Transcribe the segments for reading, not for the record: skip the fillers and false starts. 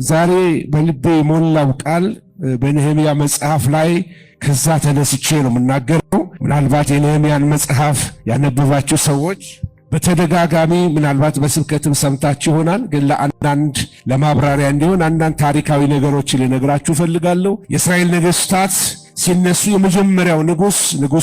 ዛሬ በልቤ ሞላው ቃል በነህምያ መጽሐፍ ላይ ከዛ ተነስቼ ነው የምናገረው። ምናልባት የነህምያን መጽሐፍ ያነበባችሁ ሰዎች በተደጋጋሚ ምናልባት በስብከትም ሰምታችሁ ይሆናል። ግን ለአንዳንድ ለማብራሪያ እንዲሆን አንዳንድ ታሪካዊ ነገሮችን ልነግራችሁ ፈልጋለሁ። የእስራኤል ነገሥታት ሲነሱ የመጀመሪያው ንጉስ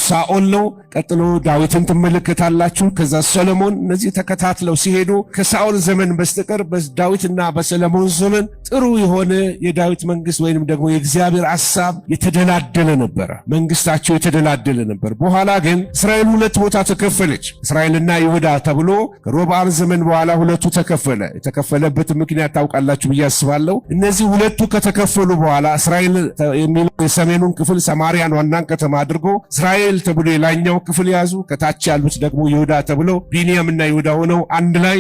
ሳኦል ነው። ቀጥሎ ዳዊትን ትመለከታላችሁ፣ ከዛ ሰሎሞን። እነዚህ ተከታትለው ሲሄዱ ከሳኦል ዘመን በስተቀር በዳዊትና በሰሎሞን ዘመን ጥሩ የሆነ የዳዊት መንግስት ወይንም ደግሞ የእግዚአብሔር ሐሳብ የተደላደለ ነበረ፣ መንግስታቸው የተደላደለ ነበር። በኋላ ግን እስራኤል ሁለት ቦታ ተከፈለች፣ እስራኤልና ይሁዳ ተብሎ። ከሮብዓም ዘመን በኋላ ሁለቱ ተከፈለ። የተከፈለበት ምክንያት ታውቃላችሁ ብዬ አስባለሁ። እነዚህ ሁለቱ ከተከፈሉ በኋላ እስራኤል የሚለው የሰሜኑን ክፍል ሰማርያን ዋና ከተማ አድርጎ እስራኤል ተብሎ የላይኛው ክፍል ያዙ። ከታች ያሉት ደግሞ ይሁዳ ተብሎ ቢንያምና ይሁዳ ሆነው አንድ ላይ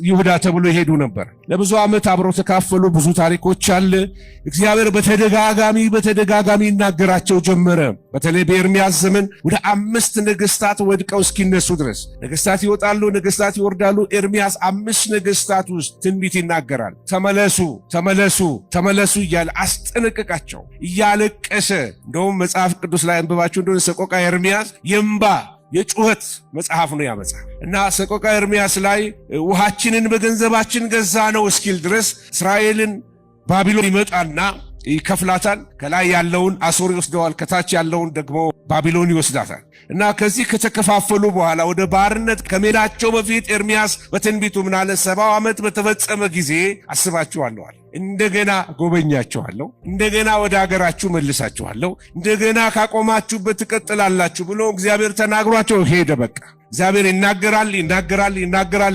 ይሁዳ ተብሎ ይሄዱ ነበር። ለብዙ ዓመት አብረው ተካፈሉ። ብዙ ታሪኮች አለ። እግዚአብሔር በተደጋጋሚ ይናገራቸው ጀመረ። በተለይ በኤርምያስ ዘመን ወደ 5 ነገስታት ወድቀው እስኪነሱ ድረስ ነገስታት ይወጣሉ፣ ነገስታት ይወርዳሉ። ኤርምያስ 5 ነገስታት ውስጥ ትንቢት ይናገራል። ተመለሱ እያለ አስጠነቀቃቸው እያለቀሰ። እንደውም መጽሐፍ ቅዱስ ላይ አንብባችሁ እንደሆነ ሰቆቃ ኤርምያስ የእንባ የጩኸት መጽሐፍ ነው ያ መጽሐፍ። እና ሰቆቃ ኤርምያስ ላይ ውሃችንን በገንዘባችን ገዛ ነው እስኪል ድረስ እስራኤልን ባቢሎን ይመጣና ይከፍላታል። ከላይ ያለውን አሶር ይወስደዋል፣ ከታች ያለውን ደግሞ ባቢሎን ይወስዳታል። እና ከዚህ ከተከፋፈሉ በኋላ ወደ ባርነት ከመሄዳቸው በፊት ኤርምያስ በትንቢቱ ምን አለ? 70 ዓመት በተፈጸመ ጊዜ አስባችኋለሁ፣ እንደገና ጎበኛችኋለሁ፣ እንደገና ወደ ሀገራችሁ መልሳችኋለሁ፣ እንደገና ካቆማችሁበት ትቀጥላላችሁ ብሎ እግዚአብሔር ተናግሯቸው ሄደ። በቃ እግዚአብሔር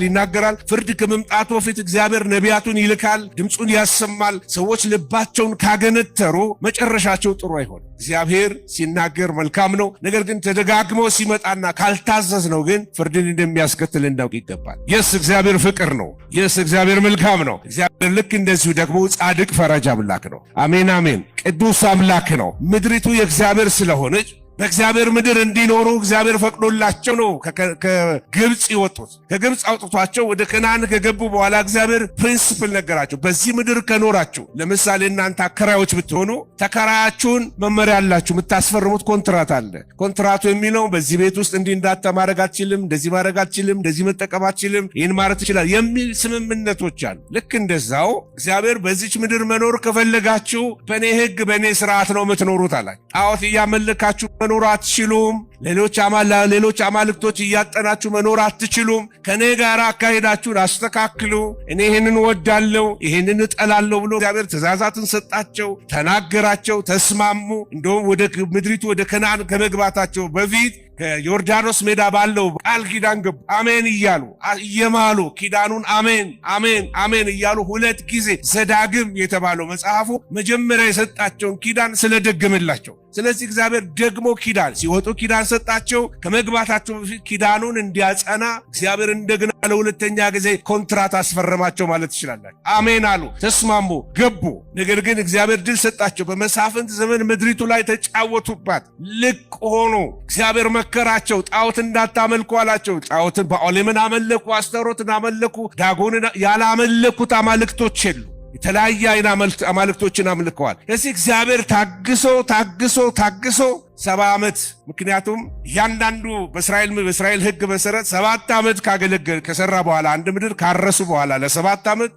ይናገራል። ፍርድ ከመምጣቱ በፊት እግዚአብሔር ነቢያቱን ይልካል፣ ድምፁን ያሰማል። ሰዎች ልባቸውን ካገነተሩ መጨረሻቸው ጥሩ አይሆንም። እግዚአብሔር ሲናገር መልካም ነው። ነገር ግን ተደጋግሞ ሲመጣና ካልታዘዝ ነው ግን ፍርድን እንደሚያስከትል እንዳውቅ ይገባል። እግዚአብሔር ፍቅር ነው። እግዚአብሔር መልካም ነው። እግዚአብሔር ልክ እንደዚሁ ደግሞ ጻድቅ ፈራጅ አምላክ ነው። አሜን። ቅዱስ አምላክ ነው። ምድሪቱ የእግዚአብሔር ስለሆነች በእግዚአብሔር ምድር እንዲኖሩ እግዚአብሔር ፈቅዶላቸው ነው ከግብፅ ይወጡት። ከግብፅ አውጥቷቸው ወደ ከነዓን ከገቡ በኋላ እግዚአብሔር ፕሪንሲፕል ነገራቸው። በዚህ ምድር ከኖራችሁ፣ ለምሳሌ እናንተ አከራዮች ብትሆኑ ተከራያችሁን መመሪያ አላችሁ፣ የምታስፈርሙት ኮንትራት አለ። ኮንትራቱ የሚለው በዚህ ቤት ውስጥ እንዲህ እንዳታማረግ አትችልም፣ እንደዚህ ማድረግ አትችልም፣ እንደዚህ መጠቀም አትችልም፣ ይህን ማድረግ ትችላል የሚል ስምምነቶች አሉ። ልክ እንደዛው እግዚአብሔር በዚች ምድር መኖር ከፈለጋችሁ በእኔ ሕግ በእኔ ስርዓት ነው የምትኖሩት አላችሁ። ጣዖት እያመለካችሁ መኖር አትችሉም። ሌሎች አማልክቶች እያጠናችሁ መኖር አትችሉም። ከኔ ጋር አካሄዳችሁን አስተካክሉ። እኔ ይህንን ወዳለው ይህንን እጠላለሁ ብሎ እግዚአብሔር ትእዛዛትን ሰጣቸው፣ ተናገራቸው፣ ተስማሙ። እንደውም ወደ ምድሪቱ ወደ ከነዓን ከመግባታቸው በፊት ከዮርዳኖስ ሜዳ ባለው ቃል ኪዳን ገቡ። አሜን እያሉ እየማሉ ኪዳኑን አሜን እያሉ 2 ጊዜ ዘዳግም የተባለው መጽሐፉ መጀመሪያ የሰጣቸውን ኪዳን ስለደገመላቸው፣ ስለዚህ እግዚአብሔር ደግሞ ኪዳን ሲወጡ ኪዳን ሰጣቸው። ከመግባታቸው በፊት ኪዳኑን እንዲያጸና እግዚአብሔር እንደገና ለሁለተኛ ጊዜ ኮንትራት አስፈረማቸው ማለት ትችላላችሁ። አሜን አሉ፣ ተስማሙ፣ ገቡ። ነገር ግን እግዚአብሔር ድል ሰጣቸው። በመሳፍንት ዘመን ምድሪቱ ላይ ተጫወቱባት፣ ልቅ ሆኑ። እግዚአብሔር መከራቸው፣ ጣዖት እንዳታመልኩ አላቸው። ጣዖትን በኦሌምን አመለኩ፣ አስተሮትን አመለኩ። ዳጎንን ያላመለኩት አማልክቶች የሉ። የተለያየ አይነት አማልክቶችን አምልከዋል። ስለዚህ እግዚአብሔር ታግሶ 70 ዓመት። ምክንያቱም እያንዳንዱ በእስራኤል ሕግ መሰረት 7 ዓመት ከሰራ በኋላ አንድ ምድር ካረሱ በኋላ ለ7 ዓመት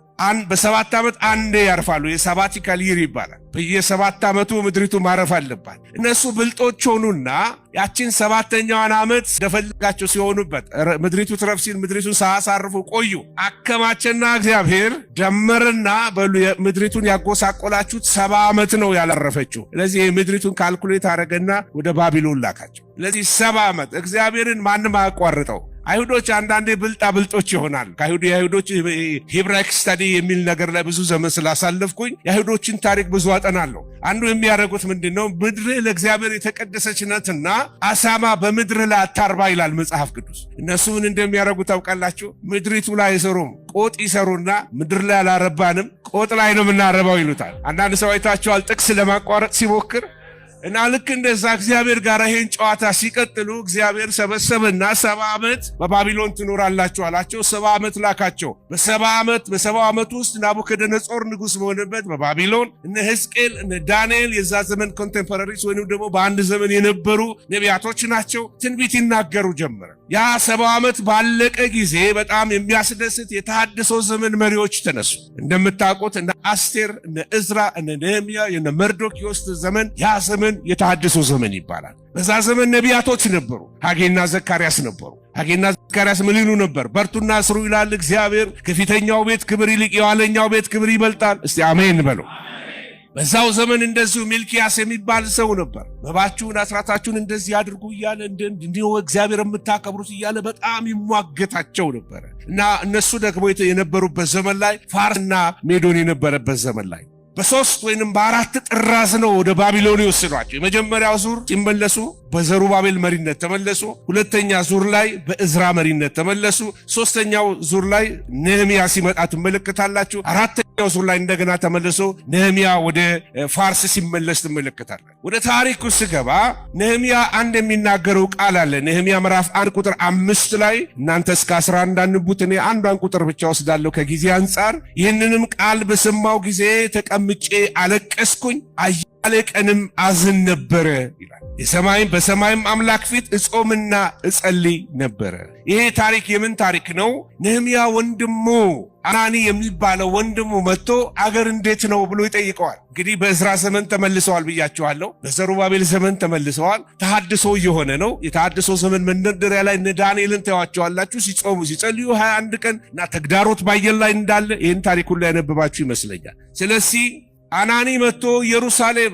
በ7 ዓመት አንዴ ያርፋሉ። የሳባቲካል ይር ይባላል። በየ7 ዓመቱ ምድሪቱ ማረፍ አለባት። እነሱ ብልጦች ሆኑና ያችን 7ኛዋን ዓመት እንደፈለጋቸው ሲሆኑበት ምድሪቱ ትረፍ ሲል ምድሪቱን ሳያሳርፉ ቆዩ። አከማቸና እግዚአብሔር ደመርና በሉ ምድሪቱን ያጎሳቆላችሁት 70 ዓመት ነው ያላረፈችው። ስለዚህ ምድሪቱን ካልኩሌት አረገና ወደ ባቢሎን ላካቸው። ስለዚህ 70 ዓመት እግዚአብሔርን ማንም አያቋርጠው። አይሁዶች አንዳንዴ ብልጦች ይሆናል። የአይሁዶች ሂብራይክ ስታዲ የሚል ነገር ላይ ብዙ ዘመን ስላሳለፍኩኝ የአይሁዶችን ታሪክ ብዙ አጠናለሁ። አንዱ የሚያደርጉት ምንድነው? ምድርህ ለእግዚአብሔር የተቀደሰች ናትና አሳማ በምድርህ ላይ አታርባ ይላል መጽሐፍ ቅዱስ። እነሱ ምን እንደሚያደርጉ ታውቃላችሁ? ምድሪቱ ላይ አይሰሩም፣ ቆጥ ይሰሩና ምድር ላይ አላረባንም፣ ቆጥ ላይ ነው የምናረባው ይሉታል። አንዳንድ ሰው አይታችኋል፣ ጥቅስ ለማቋረጥ ሲሞክር እና ልክ እንደዛ እግዚአብሔር ጋር ይሄን ጨዋታ ሲቀጥሉ እግዚአብሔር ሰበሰበና 70 ዓመት በባቢሎን ትኖራላችሁ አላቸው። 70 ዓመት ላካቸው። በ70 ዓመት ውስጥ ናቡከደነጾር ንጉሥ በሆነበት በባቢሎን እነ ሕዝቅኤል እነ ዳንኤል የዛ ዘመን ኮንቴምፖራሪስ ወይንም ደግሞ በአንድ ዘመን የነበሩ ነቢያቶች ናቸው፣ ትንቢት ይናገሩ ጀመረ። ያ 70 ዓመት ባለቀ ጊዜ በጣም የሚያስደስት የተሐድሶ ዘመን መሪዎች ተነሱ። እንደምታውቁት እነ አስቴር እነ እዝራ እነ ነህምያ እነ መርዶክዮስ ዘመን ያ ዘመን የተሐድሶ ዘመን ይባላል። በዛ ዘመን ነቢያቶች ነበሩ። ሐጌና ዘካርያስ ነበሩ። ሐጌና ዘካርያስ ምን ይሉ ነበር? በርቱና ስሩ ይላል እግዚአብሔር፣ ከፊተኛው ቤት ክብር ይልቅ የኋለኛው ቤት ክብር ይበልጣል። እስቲ አሜን በሉ። በዛው ዘመን እንደዚሁ ሚልኪያስ የሚባል ሰው ነበር። መባችሁን አስራታችሁን እንደዚህ አድርጉ እያለ እንዲሁ እግዚአብሔር የምታከብሩት እያለ በጣም ይሟገታቸው ነበረ እና እነሱ ደግሞ የነበሩበት ዘመን ላይ ፋርስና ሜዶን የነበረበት ዘመን ላይ በ3 ወይንም በ4 ጥራዝ ነው ወደ ባቢሎን ይወስዷቸው። የመጀመሪያው ዙር ሲመለሱ በዘሩባቤል መሪነት ተመለሱ። ሁለተኛ ዙር ላይ በእዝራ መሪነት ተመለሱ። ሶስተኛው ዙር ላይ ነህምያ ሲመጣ ትመለከታላችሁ። አራተኛው ዙር ላይ እንደገና ተመልሶ ነህምያ ወደ ፋርስ ሲመለስ ትመለከታላችሁ። ወደ ታሪኩ ስገባ ነህምያ አንድ የሚናገረው ቃል አለ። ነህምያ ምዕራፍ 1 ቁጥር 5 ላይ እናንተ እስከ 11 አንቡት፣ እኔ አንዷን ቁጥር ብቻ ወስዳለሁ ከጊዜ አንጻር። ይህንንም ቃል በሰማው ጊዜ ተቀምጬ አለቀስኩኝ፣ አያሌ ቀንም አዝን ነበረ ይላል። በሰማይም አምላክ ፊት እጾምና እጸልይ ነበረ። ይሄ ታሪክ የምን ታሪክ ነው? ነህምያ ወንድሙ አናኒ የሚባለው ወንድሙ መጥቶ አገር እንዴት ነው ብሎ ይጠይቀዋል። እንግዲህ በእዝራ ዘመን ተመልሰዋል ብያቸዋለሁ። በዘሩባቤል ዘመን ተመልሰዋል። ተሐድሶ እየሆነ ነው። የተሐድሶ ዘመን መንደርደሪያ ላይ እነ ዳንኤልን ታዩዋቸዋላችሁ ሲጾሙ ሲጸልዩ 21 ቀን እና ተግዳሮት ባየር ላይ እንዳለ ይህን ታሪክ ሁሉ ያነበባችሁ ይመስለኛል። ስለዚህ አናኒ መጥቶ ኢየሩሳሌም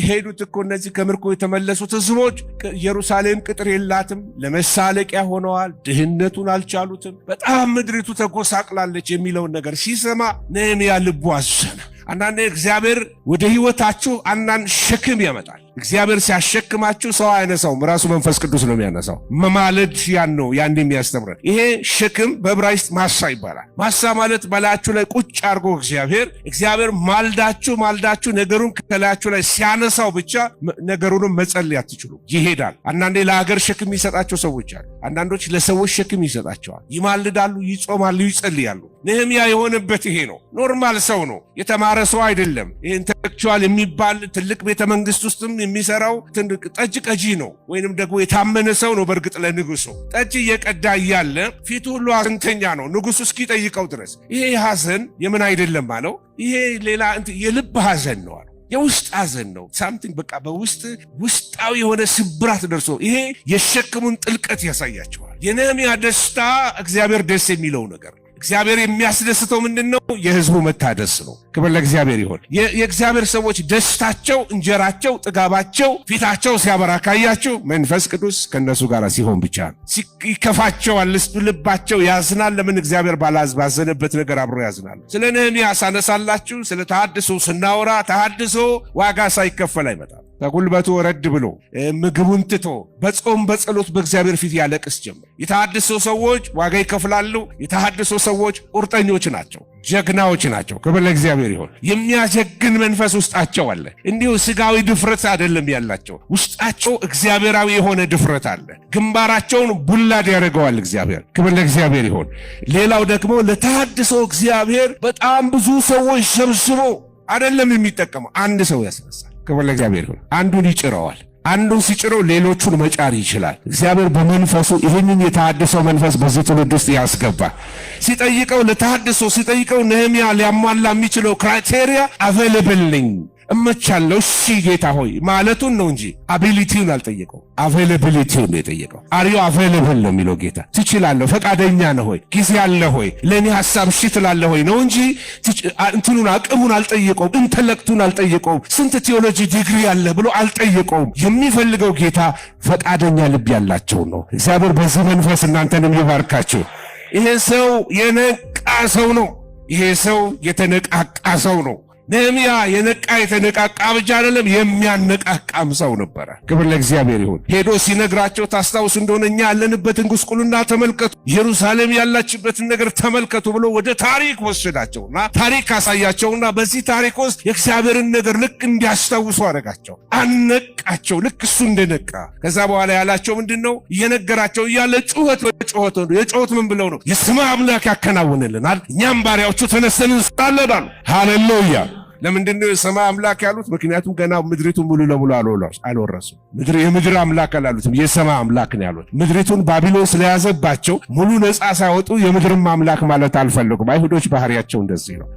ሄዱት እኮ እነዚህ ከምርኮ የተመለሱት ህዝቦች፣ ኢየሩሳሌም ቅጥር የላትም፣ ለመሳለቂያ ሆነዋል፣ ድህነቱን አልቻሉትም፣ በጣም ምድሪቱ ተጎሳቅላለች የሚለውን ነገር ሲሰማ ነህምያ ልቡ አዘነ። አንዳንዴ እግዚአብሔር ወደ ህይወታችሁ አንዳንድ ሸክም ያመጣል። እግዚአብሔር ሲያሸክማችሁ ሰው አይነሳውም፣ ራሱ መንፈስ ቅዱስ ነው የሚያነሳው። መማለድ ያን የሚያስተምረን ይሄ ሸክም በዕብራይስጥ ማሳ ይባላል። ማሳ ማለት በላያችሁ ላይ ቁጭ አድርጎ እግዚአብሔር ማልዳችሁ ነገሩን ከላያችሁ ላይ ሲያነሳው ብቻ ነገሩንም መጸለይ አትችሉ፣ ይሄዳል። አንዳንዴ ለሀገር ሸክም ይሰጣቸው ሰዎች አሉ። አንዳንዶች ለሰዎች ሸክም ይሰጣቸዋል። ይማልዳሉ፣ ይጾማሉ፣ ይጸልያሉ። ነህምያ የሆነበት ይሄ ነው። ኖርማል ሰው ነው፣ የተማረ ሰው አይደለም። ይሄ ኢንተሌክቹዋል የሚባል ትልቅ ቤተ መንግስት ውስጥም የሚሰራው ጠጅ ቀጂ ነው፣ ወይንም ደግሞ የታመነ ሰው ነው። በእርግጥ ለንጉሱ ጠጅ እየቀዳ እያለ ፊቱ ሁሉ ሐዘንተኛ ነው፣ ንጉሱ እስኪጠይቀው ድረስ። ይሄ ሐዘን የምን አይደለም አለው። ይሄ ሌላ የልብ ሐዘን ነው አለው። የውስጥ ሐዘን ነው። ሳምቲንግ በቃ ውስጣዊ የሆነ ስብራት ደርሶ ይሄ የሸክሙን ጥልቀት ያሳያቸዋል። የነህምያ ደስታ እግዚአብሔር ደስ የሚለው ነገር ነው። እግዚአብሔር የሚያስደስተው ምንድነው? የህዝቡ መታደስ ነው። ክብር ለእግዚአብሔር ይሁን። የእግዚአብሔር ሰዎች ደስታቸው፣ እንጀራቸው፣ ጥጋባቸው ፊታቸው ሲያበራ ካያችሁ መንፈስ ቅዱስ ከነሱ ጋር ሲሆን ብቻ ነው። ይከፋቸዋል፣ ልባቸው ያዝናል። ለምን? እግዚአብሔር ባዘነበት ነገር አብሮ ያዝናል። ስለ ነህምያ ሳነሳላችሁ ስለ ተሐድሶ ስናወራ ተሐድሶ ዋጋ ሳይከፈል አይመጣም። በጉልበቱ ወረድ ብሎ ምግቡን ትቶ በጾም በጸሎት በእግዚአብሔር ፊት ያለቅስ ጀመር። የተሐድሶ ሰዎች ዋጋ ይከፍላሉ። የተሐድሶ ሰዎች ቁርጠኞች ናቸው፣ ጀግናዎች ናቸው። ክብር ለእግዚአብሔር ይሁን። የሚያጀግን መንፈስ ውስጣቸው አለ። እንዲሁ ስጋዊ ድፍረት አይደለም ያላቸው፣ ውስጣቸው እግዚአብሔራዊ የሆነ ድፍረት አለ። ግንባራቸውን ቡላድ ያደርገዋል እግዚአብሔር። ክብር ለእግዚአብሔር ይሁን። ሌላው ደግሞ ለተሐድሶ እግዚአብሔር በጣም ብዙ ሰዎች ሰብስቦ አይደለም የሚጠቀመው፣ አንድ ሰው ያስነሳል። ክብር ለእግዚአብሔር ይሁን። አንዱን ይጭረዋል። አንዱን ሲጭረው ሌሎቹን መጫር ይችላል። እግዚአብሔር በመንፈሱ ይህንን የተሐድሶ መንፈስ በዚህ ትውልድ ውስጥ ያስገባል። ሲጠይቀው ነህምያ ሊያሟላ የሚችለው ክራይቴሪያ አቬይለብል ነኝ እመቻለሁ፣ እሺ ጌታ ሆይ ማለቱን ነው እንጂ አቢሊቲውን አልጠየቀው። አቬይላቢሊቲውን ነው የጠየቀው። አሪዮ አቬይለብል ነው የሚለው ጌታ። ትችላለህ፣ ፈቃደኛ ነህ ሆይ፣ ጊዜ አለ ሆይ፣ ለእኔ ሐሳብ እሺ ትላለህ ሆይ ነው እንጂ አቅሙን አልጠየቀውም፣ ኢንተሌክቱን አልጠየቀውም፣ ስንት ቴዎሎጂ ዲግሪ አለ ብሎ አልጠየቀውም። የሚፈልገው ጌታ ፈቃደኛ ልብ ያላቸው ነው። እግዚአብሔር በዚህ መንፈስ እናንተንም ይባርካችሁ። ይሄ ሰው የነቃ ሰው ነው። ይሄ ሰው የተነቃቃ ሰው ነው። ነህምያ የነቃ የተነቃቃ ብቻ አይደለም የሚያነቃቃም ሰው ነበረ። ክብር ለእግዚአብሔር ይሁን። ሄዶ ሲነግራቸው ታስታውስ እንደሆነ እኛ ያለንበትን ጉስቁልና ተመልከቱ፣ ኢየሩሳሌም ያላችበትን ነገር ተመልከቱ ብሎ ወደ ታሪክ ወሰዳቸውና ታሪክ አሳያቸውና በዚህ ታሪክ ውስጥ የእግዚአብሔርን ነገር ልክ እንዲያስታውሱ አደረጋቸው፣ አነቃቸው ልክ እሱ እንደነቃ። ከዛ በኋላ ያላቸው ምንድነው? እየነገራቸው እያለ ጩኸት በጩኸት ነው። የጩኸት ምን ብለው ነው? የሰማይ አምላክ ያከናውንልናል፣ እኛም ባሪያዎቹ ተነስተን እንሰራለን። ሃሌሉያ። ለምንድነው የሰማይ አምላክ ያሉት? ምክንያቱም ገና ምድሪቱን ሙሉ ለሙሉ አልወረሱም። የምድር አምላክ አላሉትም፣ የሰማይ አምላክ ነው ያሉት። ምድሪቱን ባቢሎን ስለያዘባቸው ሙሉ ነፃ ሳይወጡ የምድርም አምላክ ማለት አልፈለጉም። አይሁዶች ባህሪያቸው እንደዚህ ነው።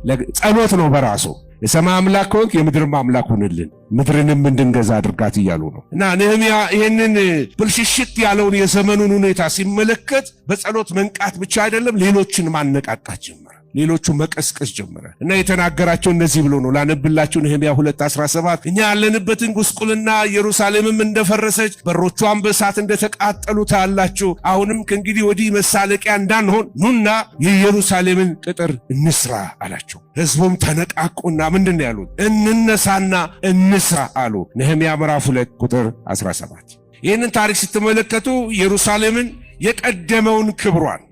ጸሎት ነው በራሱ። የሰማይ አምላክ ከሆንክ የምድርም አምላክ ሁንልን፣ ምድርንም እንድንገዛ አድርጋት እያሉ ነው። እና ነህምያ ይህንን ብልሽሽት ያለውን የዘመኑን ሁኔታ ሲመለከት በጸሎት መንቃት ብቻ አይደለም፣ ሌሎችን ማነቃቃት ጀመረ። ሌሎቹ መቀስቀስ ጀመረ እና የተናገራቸው እነዚህ ብሎ ነው። ላነብላችሁ ነህምያ 2:17 እኛ ያለንበትን ጉስቁልና ኢየሩሳሌምም እንደፈረሰች በሮቿም በእሳት እንደተቃጠሉ ታያላችሁ። አሁንም ከእንግዲህ ወዲህ መሳለቂያ እንዳንሆን ኑና የኢየሩሳሌምን ቅጥር እንስራ አላቸው። ሕዝቡም ተነቃቁና ምንድን ነው ያሉት? እንነሳና እንስራ አሉ። ነህምያ ምዕራፍ 2:17 ይህንን ታሪክ ስትመለከቱ ኢየሩሳሌምን የቀደመውን ክብሯን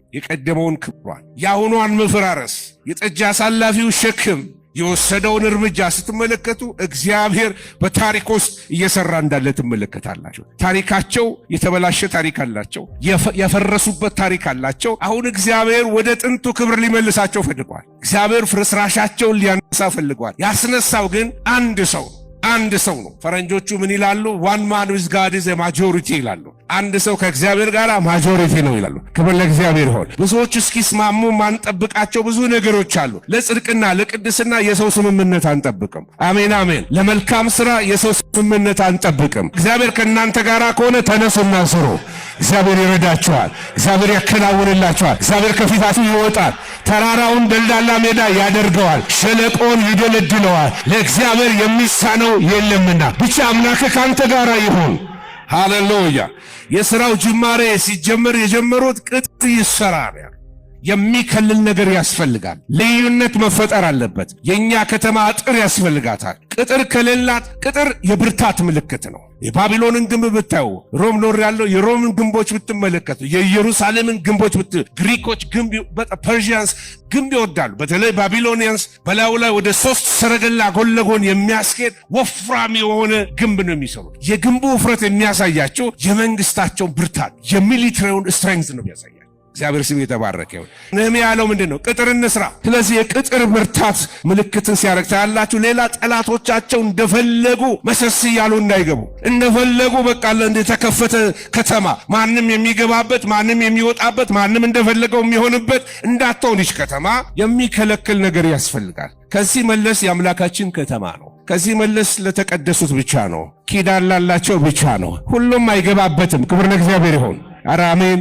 የአሁኗን መፈራረስ፣ የጠጅ አሳላፊው ሸክም የወሰደውን እርምጃ ስትመለከቱ እግዚአብሔር በታሪክ ውስጥ እየሰራ እንዳለ ትመለከታላችሁ። ታሪካቸው የተበላሸ ታሪክ አላቸው፣ የፈረሱበት ታሪክ አላቸው። አሁን እግዚአብሔር ወደ ጥንቱ ክብር ሊመልሳቸው ፈልጓል። እግዚአብሔር ፍርስራሻቸውን ሊያነሳ ፈልጓል። ያስነሳው ግን አንድ ሰው ነው። ፈረንጆቹ ምን ይላሉ? ዋን ማን ዊዝ ጋድ ኢዝ ኤ ማጆሪቲ ይላሉ። አንድ ሰው ከእግዚአብሔር ጋር ማጆሪቲ ነው ይላሉ። ክብር ለእግዚአብሔር ይሁን። ብዙዎች እስኪስማሙ ማንጠብቃቸው ብዙ ነገሮች አሉ። ለጽድቅና ለቅድስና የሰው ስምምነት አንጠብቅም። አሜን አሜን። ለመልካም ስራ የሰው ስምምነት አንጠብቅም። እግዚአብሔር ከእናንተ ጋር ከሆነ ተነሱና ስሩ። እግዚአብሔር ይረዳችኋል። እግዚአብሔር ያከናውንላችኋል። እግዚአብሔር ከፊታችሁ ይወጣል። ተራራውን ደልዳላ ሜዳ ያደርገዋል፣ ሸለቆን ይደለድለዋል። ለእግዚአብሔር የሚሳነው የለምና ብቻ አምላክ ካንተ ጋር ይሁን። ሃሌሉያ። የሥራው ጅማሬ ሲጀመር የጀመሩት ቅጥር ይሰራል። የሚከልል ነገር ያስፈልጋል። ልዩነት መፈጠር አለበት። የኛ ከተማ አጥር ያስፈልጋታል። ቅጥር ከሌላት፣ ቅጥር የብርታት ምልክት ነው። የባቢሎንን ግንብ ብታዩ፣ ሮም ኖር ያለው የሮምን ግንቦች ብትመለከቱ፣ የኢየሩሳሌምን ግንቦች ግሪኮች ግንብ፣ ፐርሺያንስ ግንብ ይወዳሉ። በተለይ ባቢሎኒያንስ በላዩ ላይ ወደ 3 ሰረገላ ጎን ለጎን የሚያስኬድ ወፍራም የሆነ ግንብ ነው የሚሰሩት። የግንቡ ውፍረት የሚያሳያቸው የመንግስታቸውን ብርታት፣ የሚሊተሪውን ስትሬንግዝ ነው የሚያሳያቸው። እግዚአብሔር ስም የተባረከ ይሁን። ነህምያ ያለው ምንድነው? ቅጥር እንስራ። ስለዚህ የቅጥር ብርታት ምልክትን ሲያደርግ ታያላችሁ። ሌላ ጠላቶቻቸው እንደፈለጉ መሰስ እያሉ እንዳይገቡ፣ እንደፈለጉ በቃ እንደተከፈተ ከተማ ማንም የሚገባበት፣ ማንም የሚወጣበት፣ ማንም እንደፈለገው የሚሆንበት እንዳትሆንሽ ከተማ የሚከለክል ነገር ያስፈልጋል። ከዚህ መለስ የአምላካችን ከተማ ነው። ከዚህ መለስ ለተቀደሱት ብቻ ነው። ኪዳን ላላቸው ብቻ ነው። ሁሉም አይገባበትም። ክብር ለእግዚአብሔር ይሁን። ኧረ አሜን።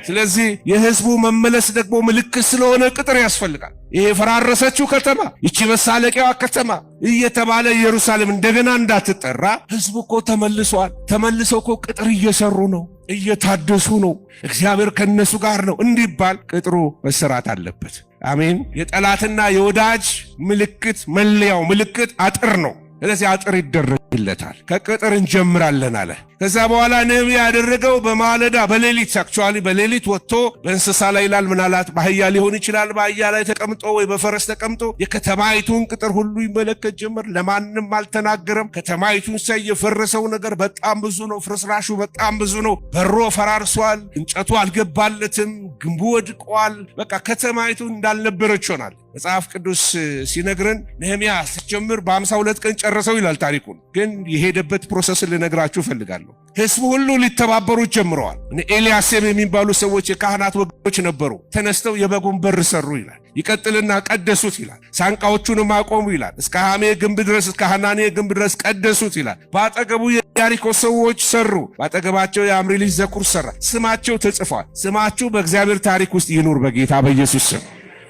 ስለዚህ የሕዝቡ መመለስ ደግሞ ምልክት ስለሆነ ቅጥር ያስፈልጋል። ይሄ የፈራረሰችው ከተማ፣ ይቺ መሳለቂያዋ ከተማ እየተባለ ኢየሩሳሌም እንደገና እንዳትጠራ ሕዝቡ እኮ ተመልሷል። ተመልሰው እኮ ቅጥር እየሰሩ ነው፣ እየታደሱ ነው፣ እግዚአብሔር ከነሱ ጋር ነው እንዲባል ቅጥሩ መሰራት አለበት። አሜን። የጠላትና የወዳጅ ምልክት፣ መለያው ምልክት አጥር ነው። ስለዚህ አጥር ይደረግለታል። ከቅጥር እንጀምራለን አለ። ከዛ በኋላ ነህምያ ያደረገው በማለዳ በሌሊት አክቹአሊ በሌሊት ወጥቶ በእንስሳ ላይ ይላል፣ ምናልባት በአህያ ሊሆን ይችላል። በአህያ ላይ ተቀምጦ ወይ በፈረስ ተቀምጦ የከተማይቱን ቅጥር ሁሉ ይመለከት ጀመር። ለማንም አልተናገረም። ከተማይቱን ሳይ የፈረሰው ነገር በጣም ብዙ ነው። ፍርስራሹ በጣም ብዙ ነው። በሮ ፈራርሷል። እንጨቱ አልገባለትም። ግንቡ ወድቋል። በቃ ከተማይቱ እንዳልነበረች ሆናል። መጽሐፍ ቅዱስ ሲነግረን ነህምያ ሲጀምር በ52 ቀን ጨረሰው ይላል ታሪኩን። ግን የሄደበት ፕሮሰስን ልነግራችሁ እፈልጋለሁ። ሕዝቡ ሁሉ ሊተባበሩ ጀምረዋል። ኤልያሴብ የሚባሉ ሰዎች የካህናት ወገኖች ነበሩ። ተነስተው የበጉን በር ሰሩ ይላል። ይቀጥልና ቀደሱት ይላል። ሳንቃዎቹንም አቆሙ ይላል። እስከ ሐሜ ግንብ ድረስ፣ እስከ ሐናኔ ግንብ ድረስ ቀደሱት ይላል። በአጠገቡ የያሪኮ ሰዎች ሰሩ። በአጠገባቸው የአምሪ ልጅ ዘኩር ሰራ። ስማቸው ተጽፏል። ስማችሁ በእግዚአብሔር ታሪክ ውስጥ ይኑር በጌታ በኢየሱስ ስም።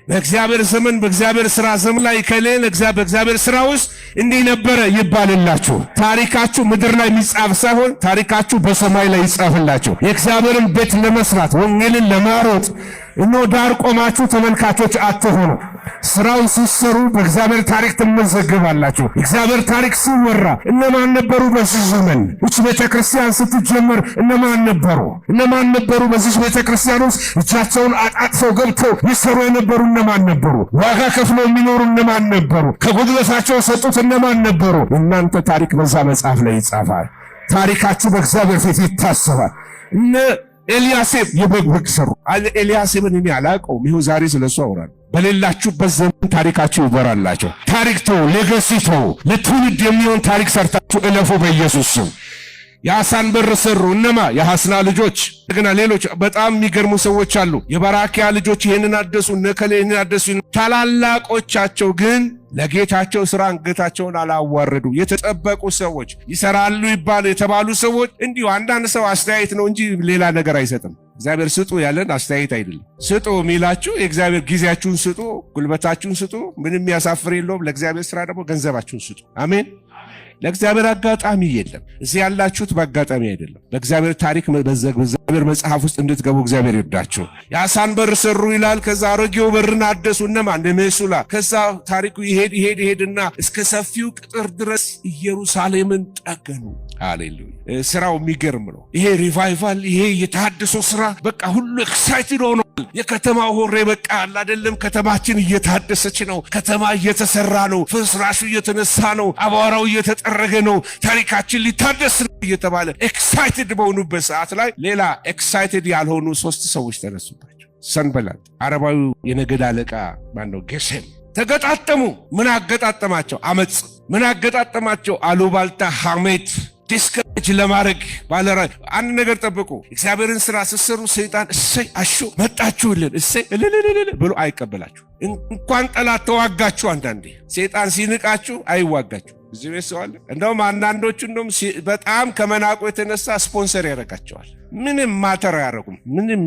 በእግዚአብሔር ዘመን በእግዚአብሔር ሥራ ዘመን ላይ ከሌለ በእግዚአብሔር ሥራ ውስጥ እንዲህ ነበረ ይባልላችሁ። ታሪካችሁ ምድር ላይ የሚጻፍ ሳይሆን ታሪካችሁ በሰማይ ላይ ይጻፍላችሁ። የእግዚአብሔርን ቤት ለመስራት ወንጌልን ለማሮጥ ዳር ቆማችሁ ተመልካቾች አትሆኑ። ስራውን ሲሰሩ በእግዚአብሔር ታሪክ ትመዘገባላችሁ። እግዚአብሔር ታሪክ ሲወራ እነማን ነበሩ በዚህ ዘመን? እች ቤተክርስቲያን ስትጀመር እነማን ነበሩ? እነማን ነበሩ በዚህ ቤተክርስቲያን ውስጥ እጃቸውን አጣጥፈው ገብተው ይሰሩ የነበሩ እነማን ነበሩ? ዋጋ ከፍለው የሚኖሩ እነማን ነበሩ? ከጉልበታቸው የሰጡት እነማን ነበሩ? እናንተ ታሪክ በዛ መጽሐፍ ላይ ይጻፋል። ታሪካችሁ በእግዚአብሔር ፊት ይታሰባል። እነ ኤልያሴብ የበግ በግ ሰሩ። ኤልያሴብን እኔ አላውቀውም። ይኸው ዛሬ ስለሱ አወራለሁ። በሌላችሁበት ዘመን ታሪካችሁ ይበራላችሁ። ታሪክ ተው፣ ሌጋሲ ተው። ለትውልድ የሚሆን ታሪክ ሰርታችሁ እለፉ በኢየሱስ ስም። የአሳን በር ሰሩ። እነማ? የሐስና ልጆች። እንደገና ሌሎች በጣም የሚገርሙ ሰዎች አሉ። የበራኪያ ልጆች ይህንን አደሱ፣ ነከሌ ይህንን አደሱ። ታላላቆቻቸው ግን ለጌታቸው ሥራ አንገታቸውን አላዋረዱ። የተጠበቁ ሰዎች፣ ይሰራሉ ይባሉ የተባሉ ሰዎች እንዲሁ አንዳንድ ሰው አስተያየት ነው እንጂ ሌላ ነገር አይሰጥም። እግዚአብሔር ስጡ ያለን አስተያየት አይደለም። ስጡ የሚላችሁ የእግዚአብሔር ጊዜያችሁን ስጡ፣ ጉልበታችሁን ስጡ። ምንም ያሳፍር የለውም። ለእግዚአብሔር ሥራ ደግሞ ገንዘባችሁን ስጡ። አሜን። ለእግዚአብሔር አጋጣሚ የለም። እዚህ ያላችሁት በአጋጣሚ አይደለም። በእግዚአብሔር ታሪክ በእግዚአብሔር መጽሐፍ ውስጥ እንድትገቡ እግዚአብሔር ይርዳችሁ። የአሳን በር ሰሩ ይላል። ከዛ አሮጌው በርን አደሱ። እነማን? እነ ሜሱላ። ከዛ ታሪኩ ይሄድና እስከ ሰፊው ቅጥር ድረስ ኢየሩሳሌምን ጠገኑ። ሃሌሉያ። ስራው የሚገርም ነው። ይሄ ሪቫይቫል፣ ይሄ የታደሰው ስራ በቃ ሁሉ ኤክሳይትድ ሆኗል። የከተማው ሆሬ በቃ አይደለም። ከተማችን እየታደሰች ነው። ከተማ እየተሰራ ነው። ፍርስራሹ እየተነሳ ነው። አቧራው እየተጠረገ ነው። ታሪካችን ሊታደስ ነው እየተባለ ኤክሳይትድ በሆኑበት ሰዓት ላይ ሌላ ኤክሳይትድ ያልሆኑ 3 ሰዎች ተነሱባቸው። ሰንበላጥ፣ አረባዊው የነገድ አለቃ ማነው? ጌሴም ተገጣጠሙ። ምን አገጣጠማቸው? አመፅ። ምን አገጣጠማቸው? አሉባልታ፣ ሐሜት፣ ዲስከሬጅ ለማድረግ ባለራ አንድ ነገር ጠብቁ። እግዚአብሔርን ስራ ስትሰሩ ሰይጣን እሰይ አሹ መጣችሁልን እሰይ እልልልል ብሎ አይቀበላችሁ። እንኳን ጠላት ተዋጋችሁ። አንዳንዴ ሰይጣን ሲንቃችሁ አይዋጋችሁ። እዚህ ቤት ሰው አለ። እንደውም አንዳንዶቹ እንደውም በጣም ከመናቁ የተነሳ ስፖንሰር ያደርጋቸዋል። ምንም ማተር አያደርጉም።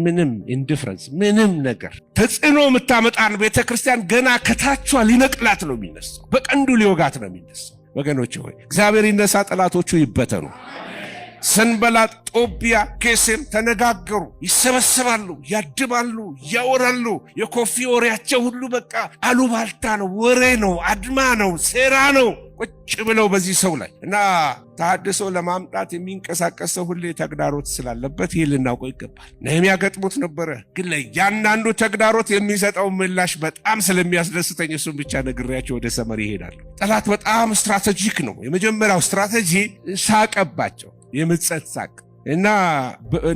ምንም ኢንዲፍረንስ፣ ምንም ነገር ተጽዕኖ የምታመጣን ቤተክርስቲያን ገና ከታቿ ሊነቅላት ነው የሚነሳው። በቀንዱ ሊወጋት ነው የሚነሳው። ወገኖች ሆይ እግዚአብሔር ይነሳ፣ ጠላቶቹ ይበተኑ። ሰንበላጥ፣ ጦቢያ፣ ጌሴም ተነጋገሩ። ይሰበሰባሉ፣ ያድባሉ፣ ያወራሉ። የኮፊ ወሬያቸው ሁሉ በቃ አሉባልታ ነው፣ ወሬ ነው፣ አድማ ነው፣ ሴራ ነው። ቁጭ ብለው በዚህ ሰው ላይ እና ተሐድሶ ለማምጣት የሚንቀሳቀስ ሰው ሁሉ ተግዳሮት ስላለበት ይህ ልናውቀው ይገባል። ነህምያ ገጥሞት ነበረ። ግን ለእያንዳንዱ ተግዳሮት የሚሰጠው ምላሽ በጣም ስለሚያስደስተኝ እሱም ብቻ ነግሬያቸው ወደ ሰመሪ ይሄዳሉ። ጠላት በጣም ስትራቴጂክ ነው። የመጀመሪያው ስትራቴጂ ሳቀባቸው፣ የምጸት ሳቅ እና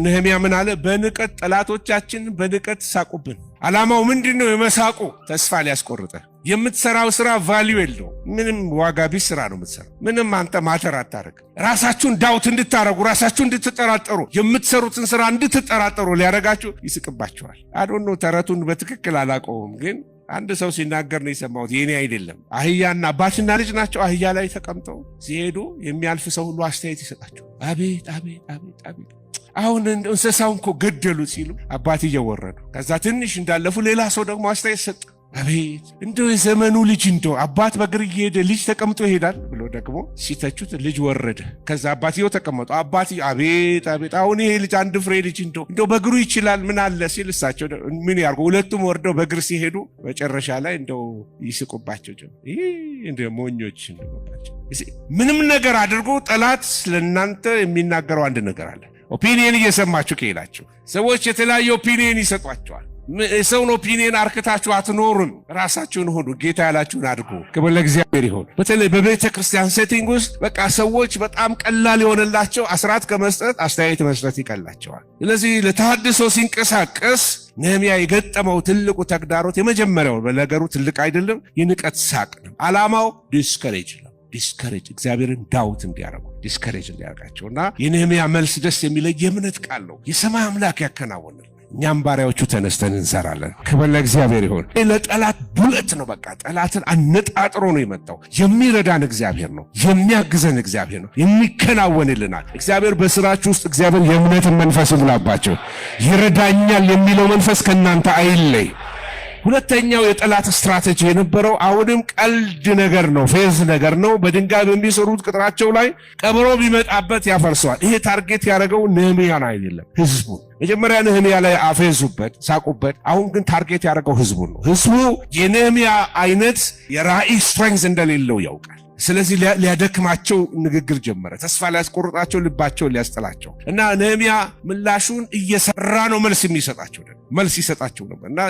ነህምያ ምን አለ? በንቀት ጠላቶቻችን በንቀት ሳቁብን። ዓላማው ምንድነው? የመሳቁ ተስፋ ሊያስቆርጠ። የምትሰራው ስራ ቫልዩ የለው። ምንም ዋጋ ቢስ ስራ ነው የምትሰራው። ምንም አንተ ማተር አታረግ። ራሳችሁን ዳውት እንድታረጉ፣ ራሳችሁን እንድትጠራጠሩ፣ የምትሰሩትን ስራ እንድትጠራጠሩ ሊያረጋችሁ ይስቅባችኋል። አዶኖ ተረቱን በትክክል አላውቀውም፣ ግን አንድ ሰው ሲናገር ነው የሰማሁት። የኔ አይደለም። አህያና አባትና ልጅ ናቸው። አህያ ላይ ተቀምጠው ሲሄዱ የሚያልፍ ሰው ሁሉ አስተያየት ይሰጣቸው። አቤት አቤት አቤት አቤት፣ አሁን እንስሳውን እኮ ገደሉ ሲሉ አባት እየወረዱ፣ ከዛ ትንሽ እንዳለፉ ሌላ ሰው ደግሞ አስተያየት ሰጠ። አቤት እንደው የዘመኑ ልጅ እንደው አባት በእግር እየሄደ ልጅ ተቀምጦ ይሄዳል ብሎ ደግሞ ሲተቹት ልጅ ወረደ። ከዛ አባትየው ተቀመጡ። አባትየው አቤት አቤት፣ አሁን ይሄ ልጅ አንድ ፍሬ ልጅ እንደው በእግሩ ይችላል ምን አለ ሲል እሳቸው ምን ያርጉ? ሁለቱም ወርደው በእግር ሲሄዱ መጨረሻ ላይ እንደው ይስቁባቸው ጀመር። እንደ ሞኞች እንደባቸው። ምንም ነገር አድርጎ ጠላት ስለናንተ የሚናገረው አንድ ነገር አለ። ኦፒኒየን እየሰማችሁ ከሄዳችሁ ሰዎች የተለያየ ኦፒኒየን ይሰጧቸዋል። ሰውን ኦፒኒየን አርክታችሁ አትኖሩም። ራሳችሁን ሆኑ። ጌታ ያላችሁን አድርጉ። ክብር ለእግዚአብሔር ይሁን። በተለይ በቤተ ክርስቲያን ሴቲንግ ውስጥ በቃ ሰዎች በጣም ቀላል የሆነላቸው አስራት ከመስጠት አስተያየት መስጠት ይቀላቸዋል። ስለዚህ ለተሐድሶ ሲንቀሳቀስ ነህምያ የገጠመው ትልቁ ተግዳሮት የመጀመሪያው በነገሩ ትልቅ አይደለም፣ የንቀት ሳቅ ነው። ዓላማው ዲስከሬጅ ነው። ዲስከሬጅ እግዚአብሔርን ዳውት እንዲያረጉ ዲስከሬጅ እንዲያረጋቸውና የነህምያ መልስ ደስ የሚለይ የእምነት ቃል ነው። የሰማይ አምላክ ያከናወናል። እኛም ባሪያዎቹ ተነስተን እንሰራለን። ክብር ለእግዚአብሔር ይሁን። ለጠላት ቡለት ነው። በቃ ጠላትን አነጣጥሮ ነው የመጣው። የሚረዳን እግዚአብሔር ነው። የሚያግዘን እግዚአብሔር ነው። የሚከናወንልናል እግዚአብሔር። በስራችሁ ውስጥ እግዚአብሔር የእምነትን መንፈስ ይሙላባቸው። ይረዳኛል የሚለው መንፈስ ከእናንተ አይለይ። ሁለተኛው የጠላት ስትራቴጂ የነበረው አሁንም ቀልድ ነገር ነው፣ ፌዝ ነገር ነው። በድንጋይ በሚሰሩት ቅጥራቸው ላይ ቀብሮ ቢመጣበት ያፈርሰዋል። ይሄ ታርጌት ያደረገው ነህምያን አይደለም፣ ህዝቡን። መጀመሪያ ነህምያ ላይ አፌዙበት፣ ሳቁበት። አሁን ግን ታርጌት ያደረገው ህዝቡን ነው። ህዝቡ የነህምያ አይነት የራእይ ስትሬንግዝ እንደሌለው ያውቃል። ስለዚህ ሊያደክማቸው ንግግር ጀመረ። ተስፋ ሊያስቆርጣቸው፣ ልባቸውን ሊያስጠላቸው እና ነህምያ ምላሹን እየሰራ ነው መልስ ይሰጣቸው ነበር። እና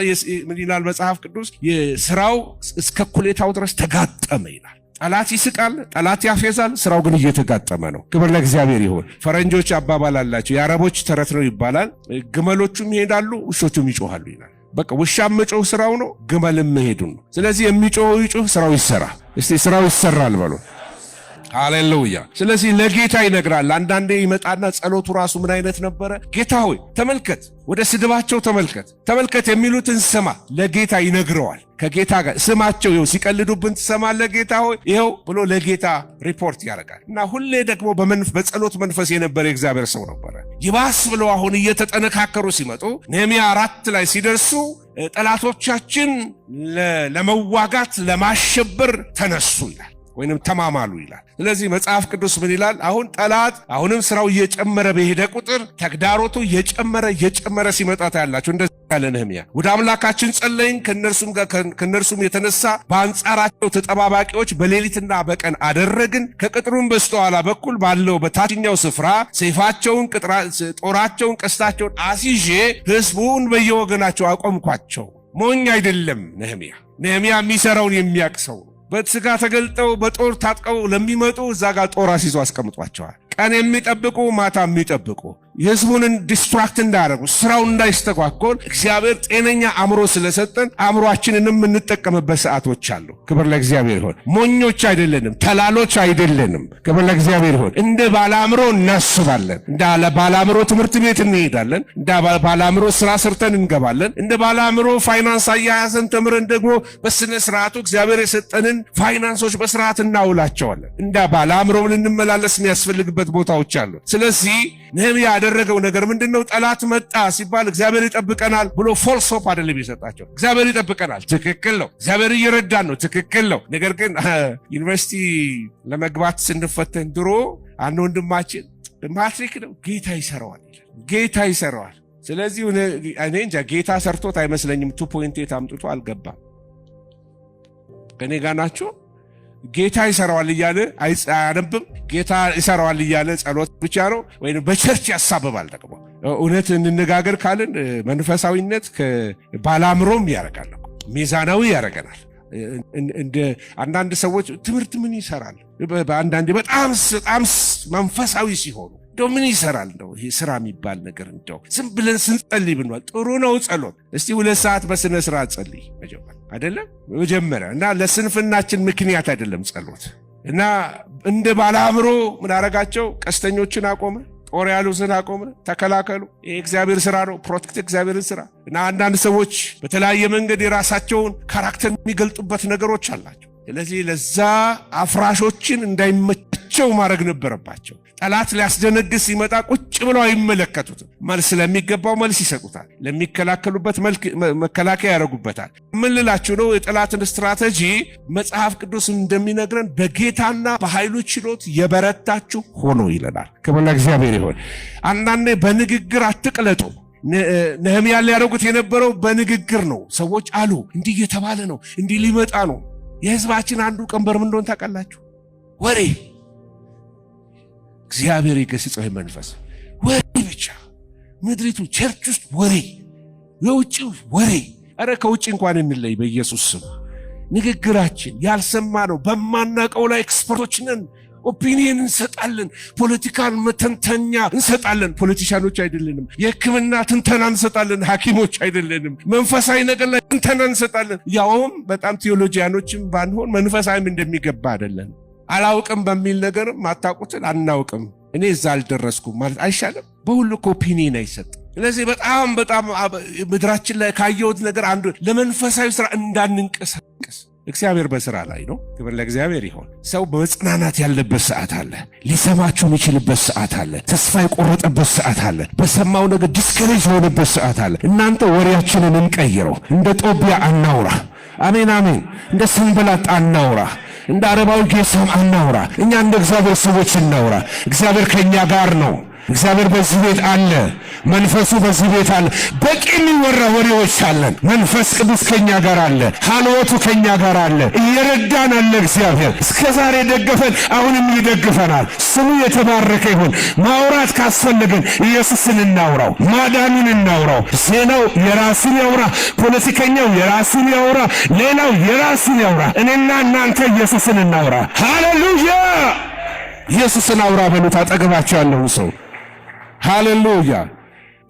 ምን ይላል መጽሐፍ ቅዱስ? የስራው እስከ ኩሌታው ድረስ ተጋጠመ ይላል። ጠላት ይስቃል፣ ጠላት ያፌዛል፣ ስራው ግን እየተጋጠመ ነው። ክብር ለእግዚአብሔር ይሁን። ፈረንጆች አባባል አላቸው፣ የአረቦች ተረት ነው ይባላል። ግመሎቹም ይሄዳሉ፣ ውሾቹም ይጮሃሉ ይላል። በቃ ውሻም መጮህ ስራው ነው፣ ግመልም መሄዱን ነው። ስለዚህ የሚጮህ ይጮህ፣ ስራው ይሰራ። እስቲ ስራው ይሰራል በሉ። ሃሌሉያ። ስለዚህ ለጌታ ይነግራል። አንዳንዴ ይመጣና ጸሎቱ ራሱ ምን አይነት ነበረ? ጌታ ሆይ ተመልከት፣ ወደ ስድባቸው ተመልከት የሚሉትን ስማ። ለጌታ ይነግረዋል። ከጌታ ጋር ስማቸው ይኸው ሲቀልዱብን ትሰማለህ ጌታ ሆይ ይኸው ብሎ ለጌታ ሪፖርት ያደርጋል። እና ሁሌ ደግሞ በጸሎት መንፈስ የነበረ የእግዚአብሔር ሰው ነበረ። ይባስ ብለው አሁን እየተጠነካከሩ ሲመጡ ነህምያ 4 ላይ ሲደርሱ ጠላቶቻችን ለመዋጋት ለማሸበር ተነሱ ይላል፣ ወይንም ተማማሉ ይላል። ስለዚህ መጽሐፍ ቅዱስ ምን ይላል? አሁን ጠላት አሁንም ስራው እየጨመረ በሄደ ቁጥር ተግዳሮቱ እየጨመረ ሲመጣ ታያላችሁ። እንደዚህ ያለ ነህምያ ወደ አምላካችን ጸለይን፣ ከነርሱም የተነሳ በአንጻራቸው ተጠባባቂዎች በሌሊትና በቀን አደረግን። ከቅጥሩም በስተኋላ በኩል ባለው በታችኛው ስፍራ ሰይፋቸውን፣ ጦራቸውን፣ ቀስታቸውን አስይዤ ሕዝቡን በየወገናቸው አቆምኳቸው። ሞኝ አይደለም ነህምያ የሚሰራውን የሚያውቅ ሰው። በስጋ ተገልጠው በጦር ታጥቀው ለሚመጡ እዛ ጋር ጦር አስይዞ አስቀምጧቸዋል። ቀን የሚጠብቁ ማታ የሚጠብቁ የህዝቡን ዲስትራክት እንዳያደርጉ ስራውን እንዳይስተጓጎል እግዚአብሔር ጤነኛ አእምሮ ስለሰጠን አእምሮአችንንም የምንጠቀምበት ሰዓቶች አሉ። ክብር ለእግዚአብሔር ይሁን። ሞኞች አይደለንም፣ ተላሎች አይደለንም። ክብር ለእግዚአብሔር ይሁን። እንደ ባለ አእምሮ እናስባለን። እንደ ባለ አእምሮ ትምህርት ቤት እንሄዳለን። እንደ ባለ አእምሮ ስራ ሰርተን እንገባለን። እንደ ባለ አእምሮ ፋይናንስ አያያዘን ተምረን ደግሞ በስነ ስርዓቱ እግዚአብሔር የሰጠንን ፋይናንሶች በስርዓት እናውላቸዋለን። እንደ ባለ አእምሮ ልንመላለስ የሚያስፈልግበት ቦታዎች አሉ። ስለዚህ ነህምያ ያደረገው ነገር ምንድነው? ጠላት መጣ ሲባል እግዚአብሔር ይጠብቀናል ብሎ ፎልስ ሆፕ አይደለም የሰጣቸው። እግዚአብሔር ይጠብቀናል፣ ትክክል ነው። እግዚአብሔር ይረዳን ነው፣ ትክክል ነው። ነገር ግን ዩኒቨርሲቲ ለመግባት ስንፈተን ድሮ አንድ ወንድማችን ማትሪክ ነው ጌታ ይሰራዋል። ስለዚህ እኔ እንጃ ጌታ ሰርቶት አይመስለኝም። 2.8 አምጥቶ አልገባም። ከኔ ጋር ናቸው። ጌታ ይሰራዋል እያለ አያነብም። ጌታ ይሰራዋል እያለ ጸሎት ብቻ ነው፣ ወይም በቸርች ያሳብባል። ደግሞ እውነት እንነጋገር ካልን መንፈሳዊነት ከባላምሮም ያረጋል፣ ሚዛናዊ ያረጋናል። እንደ አንዳንድ ሰዎች ትምህርት ምን ይሰራል? በአንዳንዴ በጣም መንፈሳዊ ሲሆኑ እንደው ምን ይሰራል? እንደው ይሄ ስራ የሚባል ነገር እንደው ዝም ብለን ስንጸልይ ብንዋል ጥሩ ነው ጸሎት። እስቲ 2 ሰዓት በስነ ስርዓት ጸልይ አይደለም መጀመሪያ። እና ለስንፍናችን ምክንያት አይደለም ጸሎት። እና እንደ ባለአእምሮ ምን አረጋቸው? ቀስተኞችን አቆመ፣ ጦር ያሉትን አቆመ። ተከላከሉ፣ ይሄ እግዚአብሔር ስራ ነው፣ ፕሮቴክት እግዚአብሔርን ስራ። እና አንዳንድ ሰዎች በተለያየ መንገድ የራሳቸውን ካራክተር የሚገልጡበት ነገሮች አላቸው። ስለዚህ ለዛ አፍራሾችን እንዳይመቸው ማድረግ ነበረባቸው። ጠላት ሊያስደነግስ ሲመጣ ቁጭ ብለው አይመለከቱትም። መልስ ለሚገባው መልስ ይሰጡታል፣ ለሚከላከሉበት መከላከያ ያደርጉበታል። ምን ልላችሁ ነው? የጠላትን ስትራቴጂ መጽሐፍ ቅዱስ እንደሚነግረን በጌታና በኃይሉ ችሎት የበረታችሁ ሆኖ ይለናል። ክብር ለእግዚአብሔር ይሁን። አንዳንዴ በንግግር አትቅለጡ። ነህምያ ሊያደርጉት የነበረው በንግግር ነው። ሰዎች አሉ እንዲህ እየተባለ ነው፣ እንዲህ ሊመጣ ነው። የህዝባችን አንዱ ቀንበር ምን እንደሆነ ታውቃላችሁ? ወሬ። እግዚአብሔር ይገስጸው መንፈስ ወሬ ብቻ። ምድሪቱ ቸርች ውስጥ ወሬ፣ የውጭ ወሬ። አረ ከውጭ እንኳን እንለይ በኢየሱስ ስም። ንግግራችን ያልሰማ ነው። በማናቀው ላይ ኤክስፐርቶች ነን፣ ኦፒኒየን እንሰጣለን፣ ፖለቲካል መተንተኛ እንሰጣለን። ፖለቲሻኖች አይደለንም። የሕክምና ትንተና እንሰጣለን፣ ሐኪሞች አይደለንም። መንፈሳዊ ነገር ላይ ትንተና እንሰጣለን። ያውም በጣም ቴዎሎጂያኖችም ባንሆን መንፈሳዊም እንደሚገባ አይደለም። አላውቅም በሚል ነገር ማታውቁትን አናውቅም፣ እኔ እዛ አልደረስኩም ማለት አይሻልም? በሁሉ ኦፒኒየን አይሰጥም። ስለዚህ በጣም ምድራችን ላይ ካየሁት ነገር አንዱ ለመንፈሳዊ ስራ እንዳንንቀሳቀስ እግዚአብሔር በስራ ላይ ነው። ክብር ለእግዚአብሔር ይሁን። ሰው በመጽናናት ያለበት ሰዓት አለ። ሊሰማችሁ የሚችልበት ሰዓት አለ። ተስፋ የቆረጠበት ሰዓት አለ። በሰማው ነገር ዲስከሬጅ የሆነበት ሰዓት አለ። እናንተ ወሬያችንን እንቀይረው። እንደ ጦቢያ አናውራ። አሜን አሜን። እንደ ሰንበላጥ አናውራ። እንደ አረባዊ ጌሳም አናውራ። እኛ እንደ እግዚአብሔር ሰዎች እናውራ። እግዚአብሔር ከኛ ጋር ነው። እግዚአብሔር በዚህ ቤት አለ። መንፈሱ በዚህ ቤት አለ። በቂ የሚወራ ወሬዎች አለን። መንፈስ ቅዱስ ከኛ ጋር አለ። ሐልወቱ ከኛ ጋር አለ። እየረዳን አለ። እግዚአብሔር እስከዛሬ ደገፈን፣ አሁንም ይደግፈናል። ስሙ የተባረከ ይሁን። ማውራት ካስፈለገን ኢየሱስን እናውራው፣ ማዳኑን እናውራው። ዜናው የራሱን ያውራ፣ ፖለቲከኛው የራሱን ያውራ፣ ሌላው የራሱን ያውራ። እኔና እናንተ ኢየሱስን እናውራ። ሃሌሉያ! ኢየሱስን አውራ በሉት አጠገባቸው ያለው ሰው። ሃሌሉያ!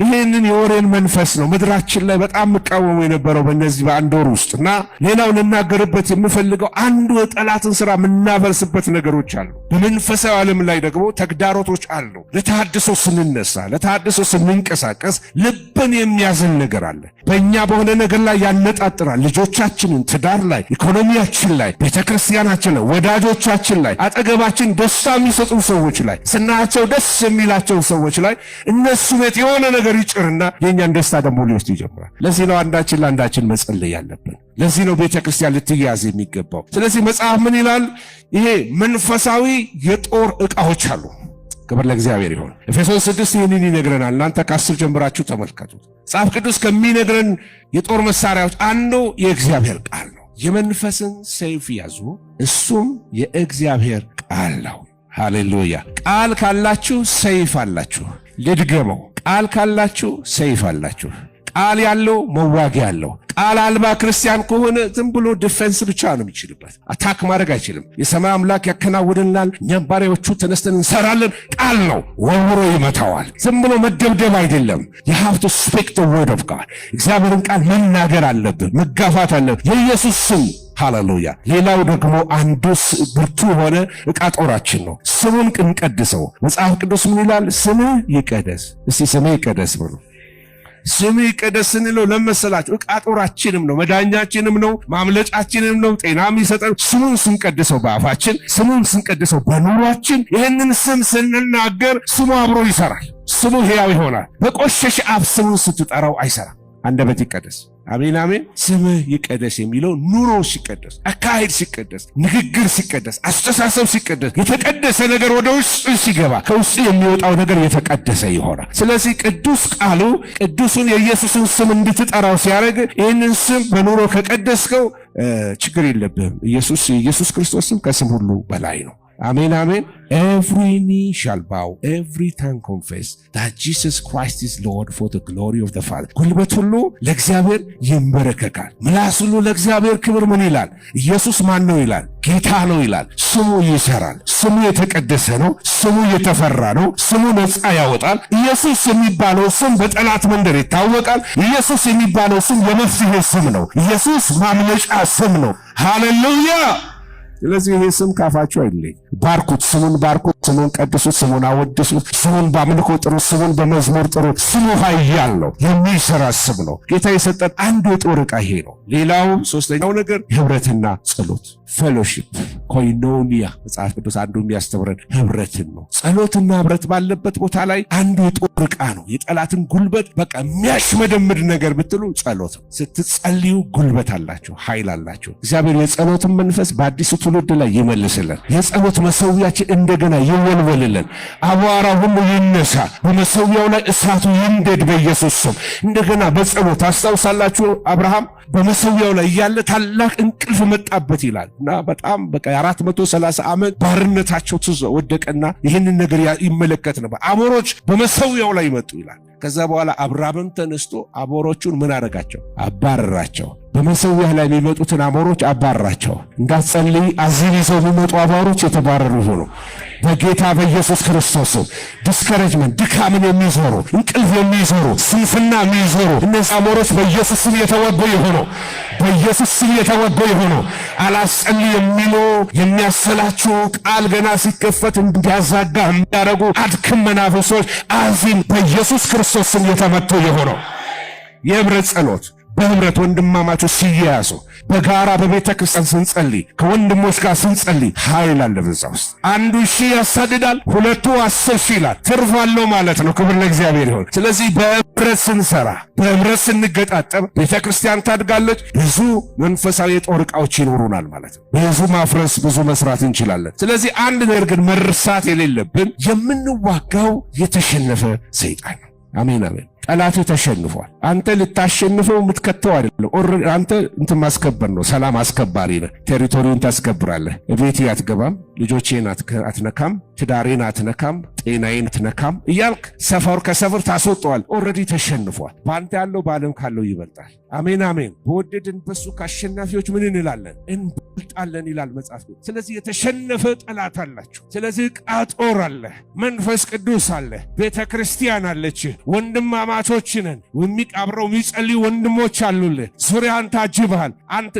ይህንን የወሬን መንፈስ ነው ምድራችን ላይ በጣም መቃወሙ የነበረው በእነዚህ በአንድ ወር ውስጥ እና ሌላው ልናገርበት የምፈልገው አንዱ የጠላትን ሥራ የምናበርስበት ነገሮች አሉ። በመንፈሳዊ ዓለም ላይ ደግሞ ተግዳሮቶች አሉ። ለተሐድሶ ስንነሳ፣ ለተሐድሶ ስንንቀሳቀስ ልብን የሚያዝን ነገር አለ። በእኛ በሆነ ነገር ላይ ያነጣጥራል። ልጆቻችንን፣ ትዳር ላይ፣ ኢኮኖሚያችን ላይ፣ ቤተክርስቲያናችን ላይ፣ ወዳጆቻችን ላይ፣ አጠገባችን ደስታ የሚሰጡ ሰዎች ላይ፣ ስናያቸው ደስ የሚላቸው ሰዎች ላይ እነሱ ቤት የሆነ ነገር ይጭርና የኛን ደስታ ደግሞ ሊወስድ ይጀምራል። ለዚህ ነው አንዳችን ለአንዳችን መጸለይ ያለብን። ለዚህ ነው ቤተክርስቲያን ልትያዝ የሚገባው። ስለዚህ መጽሐፍ ምን ይላል? ይሄ መንፈሳዊ የጦር ዕቃዎች አሉ። ክብር ለእግዚአብሔር ይሁን። ኤፌሶን 6 ይህንን ይነግረናል። እናንተ ከ10 ጀምራችሁ ተመልከቱት። መጽሐፍ ቅዱስ ከሚነግረን የጦር መሳሪያዎች አንዱ የእግዚአብሔር ቃል ነው። የመንፈስን ሰይፍ ያዙ፣ እሱም የእግዚአብሔር ቃል ነው። ሃሌሉያ! ቃል ካላችሁ ሰይፍ አላችሁ። ልድገመው፣ ቃል ካላችሁ ሰይፍ አላችሁ። ቃል ያለው መዋጊያ አለው። ቃል አልባ ክርስቲያን ከሆነ ዝም ብሎ ዲፌንስ ብቻ ነው የሚችልበት፣ አታክ ማድረግ አይችልም። የሰማይ አምላክ ያከናውንልናል፣ እኛም ባሪያዎቹ ተነስተን እንሰራለን። ቃል ነው፣ ወርውሮ ይመታዋል። ዝም ብሎ መደብደብ አይደለም። you have to speak the word of God። እግዚአብሔርን ቃል መናገር አለብን፣ መጋፋት አለብን። የኢየሱስ ስም ሃሌሉያ። ሌላው ደግሞ አንዱ ብርቱ የሆነ ዕቃ ጦራችን ነው። ስሙን እንቀድሰው። መጽሐፍ ቅዱስ ምን ይላል? ስምህ ይቀደስ። እስቲ ስምህ ይቀደስ ብሎ ስምህ ይቀደስ ስንለው ለመሰላችሁ ዕቃ ጦራችንም ነው፣ መዳኛችንም ነው፣ ማምለጫችንም ነው፣ ጤናም ይሰጠን። ስሙን ስንቀድሰው በአፋችን፣ ስሙን ስንቀድሰው በኑሯችን፣ ይህንን ስም ስንናገር ስሙ አብሮ ይሰራል። ስሙ ሕያው ይሆናል። በቆሸሸ አፍ ስሙን ስትጠራው አይሰራም። አንደበት ይቀደስ። አሜን አሜን። ስምህ ይቀደስ የሚለው ኑሮ ሲቀደስ፣ አካሄድ ሲቀደስ፣ ንግግር ሲቀደስ፣ አስተሳሰብ ሲቀደስ፣ የተቀደሰ ነገር ወደ ውስጥ ሲገባ ከውስጥ የሚወጣው ነገር የተቀደሰ ይሆናል። ስለዚህ ቅዱስ ቃሉ ቅዱሱን የኢየሱስን ስም እንድትጠራው ሲያደርግ ይህንን ስም በኑሮ ከቀደስከው ችግር የለብህም። የኢየሱስ ክርስቶስ ስም ከስም ሁሉ በላይ ነው። አሜን አሜን። Every knee shall bow, every tongue confess that Jesus Christ is Lord for the glory of the Father። ጉልበት ሁሉ ለእግዚአብሔር ይንበረከካል። ምላስ ሁሉ ለእግዚአብሔር ክብር ምን ይላል? ኢየሱስ ማን ነው ይላል? ጌታ ነው ይላል። ስሙ ይሰራል። ስሙ የተቀደሰ ነው። ስሙ የተፈራ ነው። ስሙ ነፃ ያወጣል። ኢየሱስ የሚባለው ስም በጠላት መንደር ይታወቃል። ኢየሱስ የሚባለው ስም የመፍትሄ ስም ነው። ኢየሱስ ማምለጫ ስም ነው። ሃሌሉያ! ስለዚህ ይሄ ስም ካፋችሁ አይለይ። ባርኩት፣ ስሙን ባርኩት፣ ስሙን ቀድሱት፣ ስሙን አወድሱት፣ ስሙን በአምልኮ ጥሩ፣ ስሙን በመዝሙር ጥሩ። ስሙ ኃያል ነው፣ የሚሰራ ስም ነው። ጌታ የሰጠን አንዱ የጦር ዕቃ ይሄ ነው። ሌላው ሶስተኛው ነገር ህብረትና ጸሎት፣ ፌሎሺፕ፣ ኮይኖኒያ። መጽሐፍ ቅዱስ አንዱ የሚያስተምረን ህብረትን ነው። ጸሎትና ህብረት ባለበት ቦታ ላይ አንዱ የጦር ዕቃ ነው። የጠላትን ጉልበት በቃ የሚያሽመደምድ ነገር ብትሉ ጸሎት ነው። ስትጸልዩ ጉልበት አላቸው፣ ኃይል አላቸው። እግዚአብሔር የጸሎትን መንፈስ በአዲሱ ትውልድ ላይ ይመልስልን። የጸሎት መሰዊያችን እንደገና ይወልወልልን። አቧራ ሁሉ ይነሳ፣ በመሰዊያው ላይ እሳቱ ይንደድ በኢየሱስ ስም። እንደገና በጸሎት አስታውሳላችሁ፣ አብርሃም በመሰዊያው ላይ እያለ ታላቅ እንቅልፍ መጣበት ይላል እና በጣም በቃ 430 ዓመት ባርነታቸው ወደቀና ይህንን ነገር ይመለከት ነበር። አሞሮች በመሰዊያው ላይ መጡ ይላል። ከዛ በኋላ አብርሃምም ተነስቶ አሞሮቹን ምን አረጋቸው? አባረራቸው። በመሰዊያ ላይ የሚመጡትን አሞሮች አባረራቸው። እንዳትጸልይ አዚም ይዘው የሚመጡ አሞሮች የተባረሩ ሆኑ በጌታ በኢየሱስ ክርስቶስ። ዲስከሬጅመንት፣ ድካምን የሚዞሩ፣ እንቅልፍ የሚዞሩ፣ ስንፍና የሚዞሩ እነዚህ አሞሮች በኢየሱስ ስም የተወጉ ይሆኑ፣ በኢየሱስ ስም የተወጉ ይሆኑ። አላስጸልይ የሚሉ የሚያሰላችሁ ቃል ገና ሲከፈት እንዲያዛጋ የሚያደርጉ አድክም መናፍሶች አዚም በኢየሱስ ክርስቶስ ስም የተመቱ ይሆኑ። የህብረት ጸሎት በህብረት ወንድማማቾች ሲያያዙ በጋራ በቤተ ክርስቲያን ስንጸልይ ከወንድሞች ጋር ስንጸልይ ኃይል አለ በዛ ውስጥ። አንዱ 1000 ያሳድዳል፣ ሁለቱ 10,000 ይላል። ትርፍ አለው ማለት ነው። ክብር ለእግዚአብሔር ይሁን። ስለዚህ በህብረት ስንሰራ፣ በህብረት ስንገጣጠም ቤተ ክርስቲያን ታድጋለች። ብዙ መንፈሳዊ የጦር ዕቃዎች ይኖሩናል ማለት ነው። ብዙ ማፍረስ፣ ብዙ መስራት እንችላለን። ስለዚህ አንድ ነገር ግን መርሳት የሌለብን የምንዋጋው የተሸነፈ ሰይጣን ነው። አሜን አሜን። ጠላት ተሸንፏል። አንተ ልታሸንፈው የምትከተው አይደለም። አንተ እንትን ማስከበር ነው። ሰላም አስከባሪ ነህ። ቴሪቶሪውን ታስከብራለህ። ቤቴ አትገባም፣ ልጆቼን አትነካም፣ ትዳሬን አትነካም፣ ጤናዬን አትነካም እያልክ ሰፈር ከሰፈር ታስወጣዋል። ኦልሬዲ ተሸንፏል። በአንተ ያለው በዓለም ካለው ይበልጣል። አሜን አሜን። በወደድን በሱ ከአሸናፊዎች ምን እንላለን? እንበልጣለን ይላል መጽሐፍ። ስለዚህ የተሸነፈ ጠላት አላችሁ። ስለዚህ ዕቃ ጦር አለ፣ መንፈስ ቅዱስ አለ፣ ቤተ ክርስቲያን አለች፣ ወንድማማቾች ነን። የሚቃብረው የሚጸልዩ ወንድሞች አሉልህ። ዙሪያን ታጅበሃል።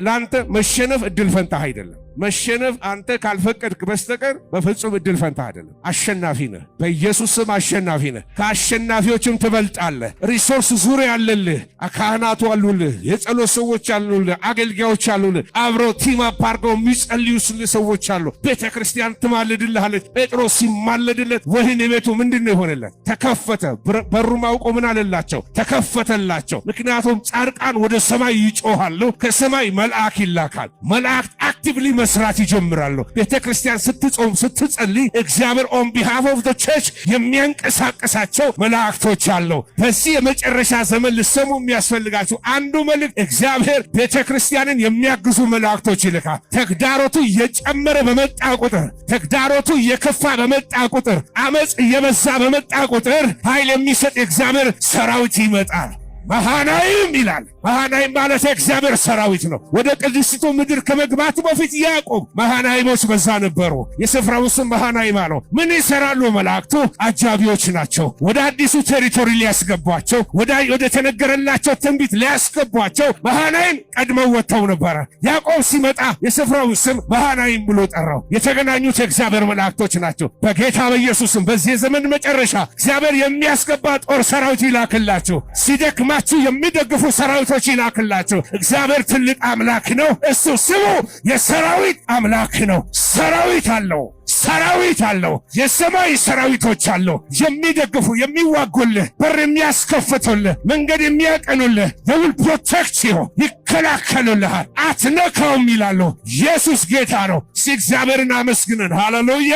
ለአንተ መሸነፍ እድል ፈንታህ አይደለም። መሸነፍ አንተ ካልፈቀድክ በስተቀር በፍጹም እድል ፈንታ አይደለም። አሸናፊ ነህ። በኢየሱስ ስም አሸናፊ ነህ። ከአሸናፊዎችም ትበልጣለህ። ሪሶርስ ዙሪያ አለልህ። ካህናቱ አሉልህ፣ የጸሎት ሰዎች አሉልህ፣ አገልጋዮች አሉልህ፣ አብረው ቲም አፕ አድርገው የሚጸልዩ ሰዎች አሉ። ቤተ ክርስቲያን ትማልድልሃለች። ጴጥሮስ ሲማልድለት ወህኒ ቤቱ ምንድን ነው የሆነለት? ተከፈተ። በሩ ማውቆ ምን አለላቸው? ተከፈተላቸው። ምክንያቱም ጻድቃን ወደ ሰማይ ይጮሃሉ፣ ከሰማይ መልአክ ይላካል። መላእክት አክቲቭሊ መስራት ይጀምራሉ። ቤተ ክርስቲያን ስትጾም ስትጸልይ እግዚአብሔር ኦን ቢሃፍ ኦፍ ዘ ቸርች የሚያንቀሳቀሳቸው መላእክቶች አሉ። በዚህ የመጨረሻ ዘመን ልሰሙ የሚያስፈልጋችሁ አንዱ መልእክት እግዚአብሔር ቤተ ክርስቲያንን የሚያግዙ መላእክቶች ይልካል። ተግዳሮቱ እየጨመረ በመጣ ቁጥር፣ ተግዳሮቱ እየከፋ በመጣ ቁጥር፣ አመፅ እየበዛ በመጣ ቁጥር ኃይል የሚሰጥ የእግዚአብሔር ሰራዊት ይመጣል። መሃናይም ይላል። መሃናይም ማለት የእግዚአብሔር ሰራዊት ነው። ወደ ቅድስቲቱ ምድር ከመግባቱ በፊት ያዕቆብ መሃናይሞች በዛ ነበሩ። የስፍራው ስም መሃናይማ ነው። ምን ይሰራሉ? መላእክቱ አጃቢዎች ናቸው። ወደ አዲሱ ቴሪቶሪ ሊያስገቧቸው፣ ወደ ተነገረላቸው ትንቢት ሊያስገቧቸው መሃናይም ቀድመው ወጥተው ነበረ። ያዕቆብ ሲመጣ የስፍራው ስም መሃናይም ብሎ ጠራው። የተገናኙት የእግዚአብሔር መላእክቶች ናቸው። በጌታ በኢየሱስም በዚህ ዘመን መጨረሻ እግዚአብሔር የሚያስገባ ጦር ሰራዊት ይላክላቸው። ሲደክማችሁ የሚደግፉ ሰራዊቶች ይላክላቸው። እግዚአብሔር ትልቅ አምላክ ነው። እሱ ስሙ የሰራዊት አምላክ ነው። ሰራዊት አለው። ሰራዊት አለው። የሰማይ ሰራዊቶች አለው። የሚደግፉ የሚዋጉልህ፣ በር የሚያስከፍቱልህ፣ መንገድ የሚያቀኑልህ will protect you ይከላከሉልሃል። አትነካውም ይላሉ። ኢየሱስ ጌታ ነው። እግዚአብሔርን አመስግነን። ሃሌሉያ።